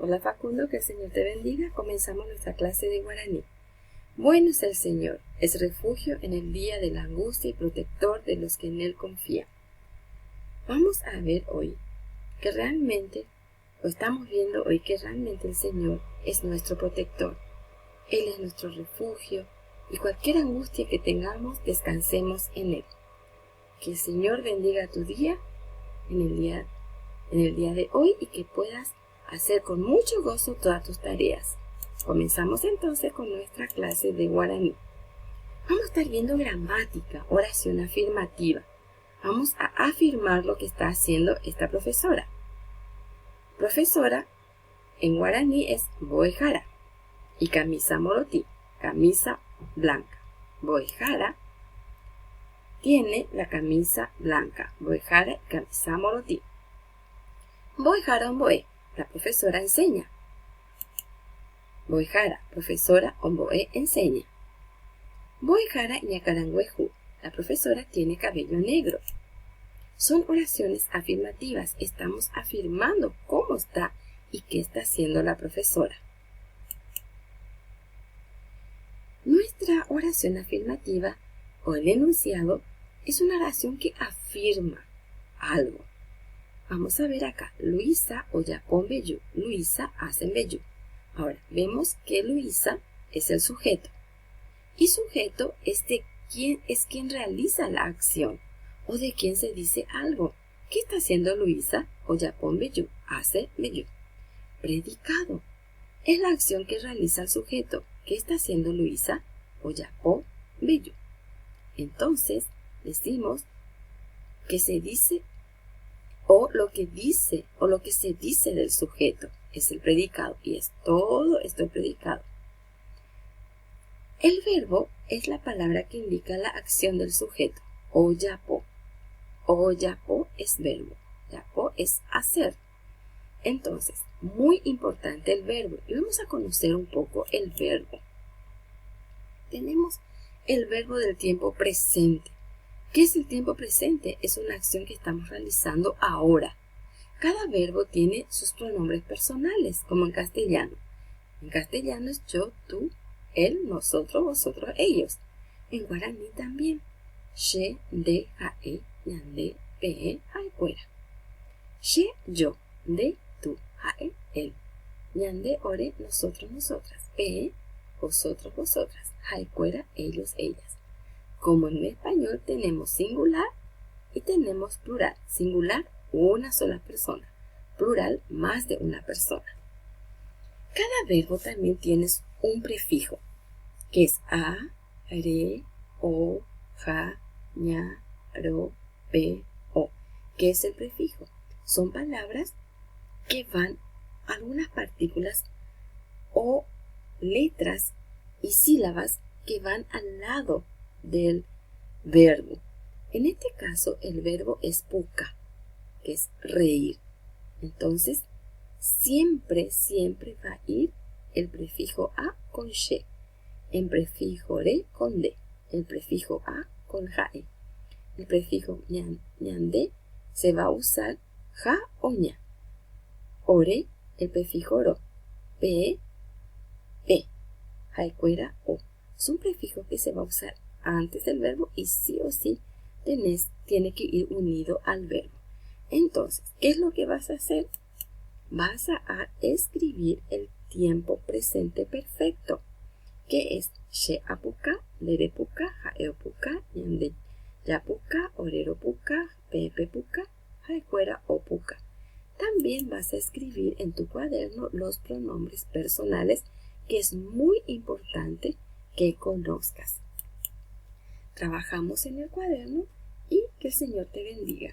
Hola Facundo, que el Señor te bendiga. Comenzamos nuestra clase de guaraní. Bueno es el Señor, es refugio en el día de la angustia y protector de los que en Él confían. Vamos a ver hoy que realmente, o estamos viendo hoy que realmente el Señor es nuestro protector. Él es nuestro refugio y cualquier angustia que tengamos, descansemos en Él. Que el Señor bendiga tu día en el día de hoy y que puedas hacer con mucho gozo todas tus tareas. Comenzamos entonces con nuestra clase de guaraní. Vamos a estar viendo gramática, oración afirmativa. Vamos a afirmar lo que está haciendo esta profesora. Profesora en guaraní es boejara y camisa morotí, camisa blanca. Boejara tiene la camisa blanca, boejara y camisa morotí. Boejara omboé, la profesora enseña. Boejara, profesora omboé enseña. Boejara ñacarangüejú, la profesora tiene cabello negro. Son oraciones afirmativas, estamos afirmando cómo está y qué está haciendo la profesora. Nuestra oración afirmativa o el enunciado es una oración que afirma algo. Vamos a ver acá, Luisa oyapón bellú, Luisa hacen bellú. Ahora, vemos que Luisa es el sujeto. Y sujeto es de quién es quien realiza la acción o de quién se dice algo. ¿Qué está haciendo Luisa oyapón bellú? Hace bellú. Predicado. Es la acción que realiza el sujeto. ¿Qué está haciendo Luisa oyapón bellú? Entonces, decimos que se dice o lo que dice o lo que se dice del sujeto es el predicado y es todo esto el predicado. El verbo es la palabra que indica la acción del sujeto. Oyapó. Oyapó es verbo. Yapó es hacer. Entonces, muy importante el verbo. Y vamos a conocer un poco el verbo. Tenemos el verbo del tiempo presente. ¿Qué es el tiempo presente? Es una acción que estamos realizando ahora. Cada verbo tiene sus pronombres personales, como en castellano. En castellano es yo, tú, él, nosotros, vosotros, ellos. En guaraní también. She, de, jae, ñande, pe, jaicuera. She, yo, de, tú, jae, él. Ñande, ore, nosotros, nosotras. Pe, vosotros, vosotras. Jaicuera, ellos, ellas. Como en español tenemos singular y tenemos plural. Singular, una sola persona. Plural, más de una persona. Cada verbo también tiene un prefijo, que es a, re, o, ja, ña, ro, pe, o. ¿Qué es el prefijo? Son palabras que van algunas partículas o letras y sílabas que van al lado del verbo. En este caso, el verbo es puca, que es reír. Entonces, siempre va a ir el prefijo a con she, el prefijo re con de, el prefijo a con jae. El prefijo ñande se va a usar ja o ña. Ore, el prefijo ro. Pe, jaicuera o. Son prefijos que se va a usar antes del verbo y sí o sí tiene que ir unido al verbo. Entonces, ¿qué es lo que vas a hacer? Vas a escribir el tiempo presente perfecto, que es she apuka, lere puka, jae puka, ñande ya puka, orero puka, pepe puka, jaicuera o puka. También vas a escribir en tu cuaderno los pronombres personales, que es muy importante que conozcas. Trabajamos en el cuaderno y que el Señor te bendiga.